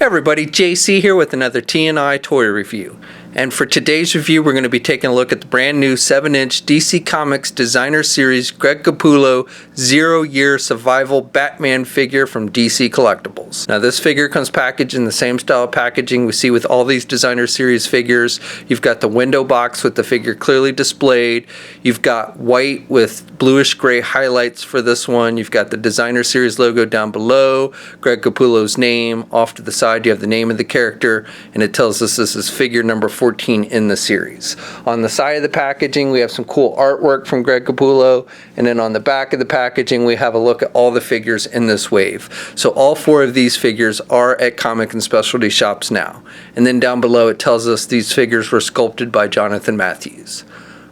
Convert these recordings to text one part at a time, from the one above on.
everybody, JC here with another TNI toy review. And for today's review, we're going to be taking a look at the brand new 7-inch DC Comics Designer Series Greg Capullo 0-Year Survival Batman figure from DC Collectibles. Now this figure comes packaged in the same style of packaging we see with all these Designer Series figures. You've got the window box with the figure clearly displayed. You've got white with bluish gray highlights for this one. You've got the Designer Series logo down below, Greg Capullo's name. Off to the side you have the name of the character, and it tells us this is figure number 14 in the series. On the side of the packaging we have some cool artwork from Greg Capullo, and then on the back of the packaging we have a look at all the figures in this wave. So all 4 of these figures are at comic and specialty shops now. And then down below it tells us these figures were sculpted by Jonathan Matthews.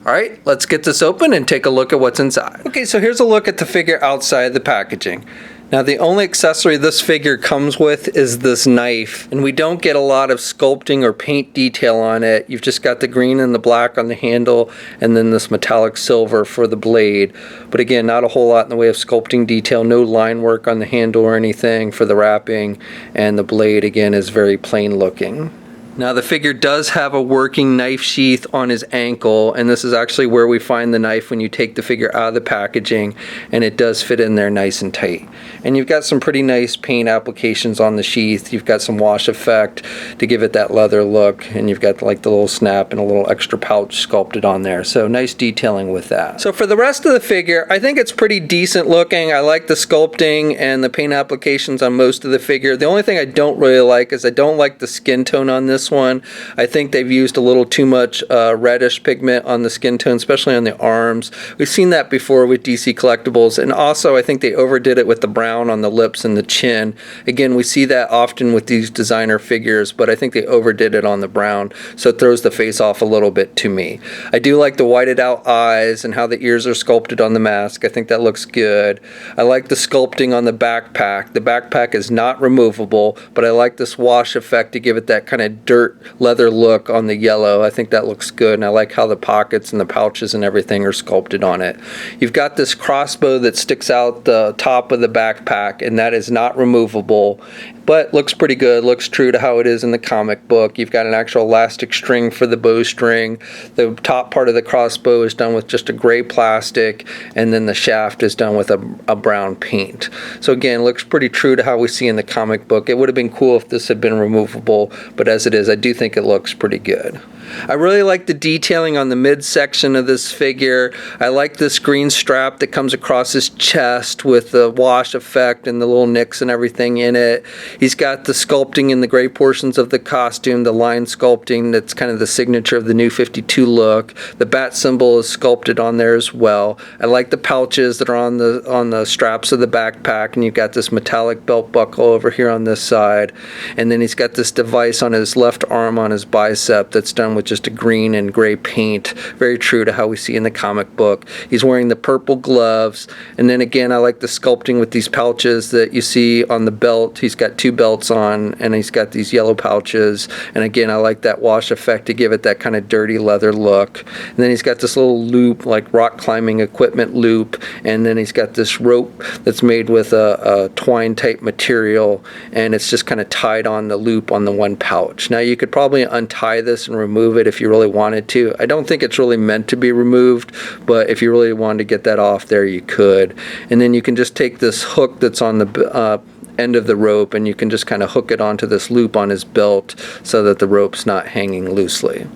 Alright, let's get this open and take a look at what's inside. Okay, so here's a look at the figure outside the packaging. Now the only accessory this figure comes with is this knife, and we don't get a lot of sculpting or paint detail on it. You've just got the green and the black on the handle, and then this metallic silver for the blade. But again, not a whole lot in the way of sculpting detail, no line work on the handle or anything for the wrapping, and the blade again is very plain looking. Now the figure does have a working knife sheath on his ankle, and this is actually where we find the knife when you take the figure out of the packaging, and it does fit in there nice and tight. And you've got some pretty nice paint applications on the sheath. You've got some wash effect to give it that leather look, and you've got like the little snap and a little extra pouch sculpted on there. So nice detailing with that. So for the rest of the figure, I think it's pretty decent looking. I like the sculpting and the paint applications on most of the figure. The only thing I don't really like is I don't like the skin tone on this one. I think they've used a little too much reddish pigment on the skin tone, especially on the arms. We've seen that before with DC Collectibles, and also I think they overdid it with the brown on the lips and the chin. Again, we see that often with these designer figures, but I think they overdid it on the brown, so it throws the face off a little bit to me. I do like the whited out eyes and how the ears are sculpted on the mask. I think that looks good. I like the sculpting on the backpack. The backpack is not removable, but I like this wash effect to give it that kind of dirt leather look on the yellow. I think that looks good, and I like how the pockets and the pouches and everything are sculpted on it. You've got this crossbow that sticks out the top of the backpack, and that is not removable, but looks pretty good, looks true to how it is in the comic book. You've got an actual elastic string for the bowstring. The top part of the crossbow is done with just a gray plastic, and then the shaft is done with a brown paint. So again, looks pretty true to how we see in the comic book. It would have been cool if this had been removable, but as it is, I do think it looks pretty good. I really like the detailing on the midsection of this figure. I like this green strap that comes across his chest with the wash effect and the little nicks and everything in it. He's got the sculpting in the gray portions of the costume, the line sculpting that's kind of the signature of the New 52 look. The bat symbol is sculpted on there as well. I like the pouches that are on the straps of the backpack, and you've got this metallic belt buckle over here on this side. And then he's got this device on his left arm on his bicep that's done with just a green and gray paint, very true to how we see in the comic book. He's wearing the purple gloves, and then again I like the sculpting with these pouches that you see on the belt. He's got 2 belts on, and he's got these yellow pouches, and again I like that wash effect to give it that kind of dirty leather look. And then he's got this little loop, like rock climbing equipment loop, and then he's got this rope that's made with a twine type material, and it's just kind of tied on the loop on the one pouch. Now you could probably untie this and remove it if you really wanted to. I don't think it's really meant to be removed, but if you really wanted to get that off there, you could. And then you can just take this hook that's on the end of the rope, and you can just kind of hook it onto this loop on his belt so that the rope's not hanging loosely.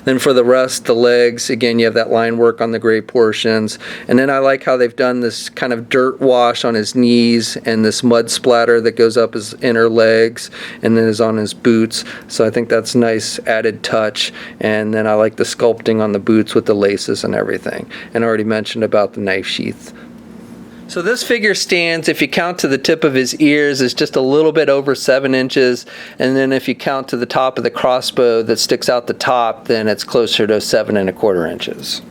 Then for the rest, the legs, again you have that line work on the gray portions, and then I like how they've done this kind of dirt wash on his knees and this mud splatter that goes up his inner legs and then is on his boots. So I think that's a nice added touch. And then I like the sculpting on the boots with the laces and everything, and I already mentioned about the knife sheath. So this figure stands, if you count to the tip of his ears, is just a little bit over 7 inches, and then if you count to the top of the crossbow that sticks out the top, then it's closer to 7 1/4 inches.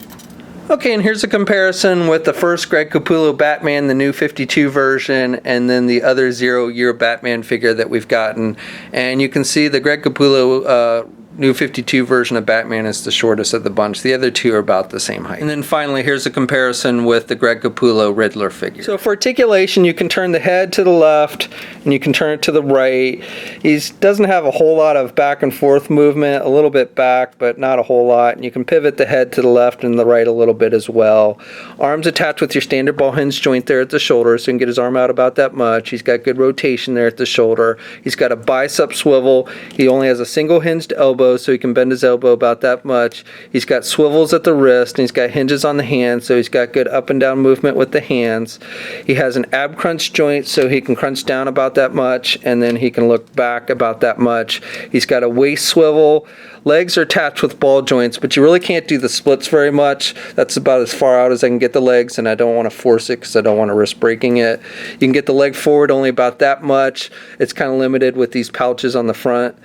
Okay, and here's a comparison with the first Greg Capullo Batman, the New 52 version, and then the other 0-Year Batman figure that we've gotten. And you can see the Greg Capullo New 52 version of Batman is the shortest of the bunch. The other 2 are about the same height. And then finally, here's a comparison with the Greg Capullo Riddler figure. So for articulation, you can turn the head to the left, and you can turn it to the right. He doesn't have a whole lot of back and forth movement, a little bit back, but not a whole lot. And you can pivot the head to the left and the right a little bit as well. Arms attached with your standard ball hinge joint there at the shoulder, so you can get his arm out about that much. He's got good rotation there at the shoulder. He's got a bicep swivel. He only has a single hinged elbow, so he can bend his elbow about that much. He's got swivels at the wrist, and he's got hinges on the hands, so he's got good up and down movement with the hands. He has an ab crunch joint, so he can crunch down about that much, and then he can look back about that much. He's got a waist swivel. Legs are attached with ball joints, but you really can't do the splits very much. That's about as far out as I can get the legs, and I don't want to force it because I don't want to risk breaking it. You can get the leg forward only about that much. It's kind of limited with these pouches on the front.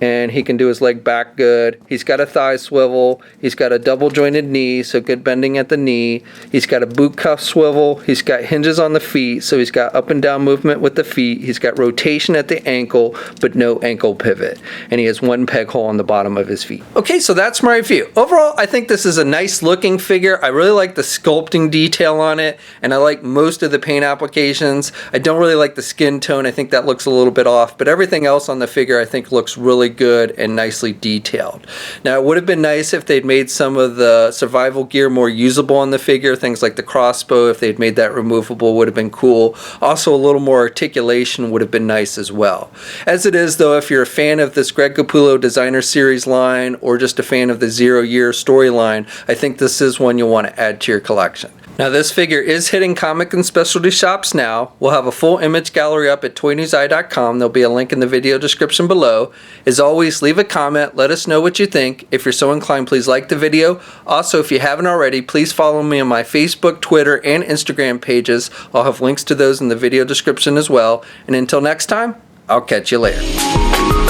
And he can do his leg back good. He's got a thigh swivel. He's got a double jointed knee, so good bending at the knee. He's got a boot cuff swivel. He's got hinges on the feet, so he's got up and down movement with the feet. He's got rotation at the ankle, but no ankle pivot. And he has one peg hole on the bottom of his feet. Okay, so that's my review. Overall, I think this is a nice looking figure. I really like the sculpting detail on it, and I like most of the paint applications. I don't really like the skin tone. I think that looks a little bit off, but everything else on the figure I think looks really good and nicely detailed. Now, it would have been nice if they'd made some of the survival gear more usable on the figure. Things like the crossbow, if they'd made that removable, would have been cool. Also, a little more articulation would have been nice as well. As it is, though, if you're a fan of this Greg Capullo Designer Series line or just a fan of the 0 Year storyline, I think this is one you'll want to add to your collection. Now, this figure is hitting comic and specialty shops now. We'll have a full image gallery up at toynewseye.com. There'll be a link in the video description below. As always, leave a comment. Let us know what you think. If you're so inclined, please like the video. Also, if you haven't already, please follow me on my Facebook, Twitter, and Instagram pages. I'll have links to those in the video description as well. And until next time, I'll catch you later.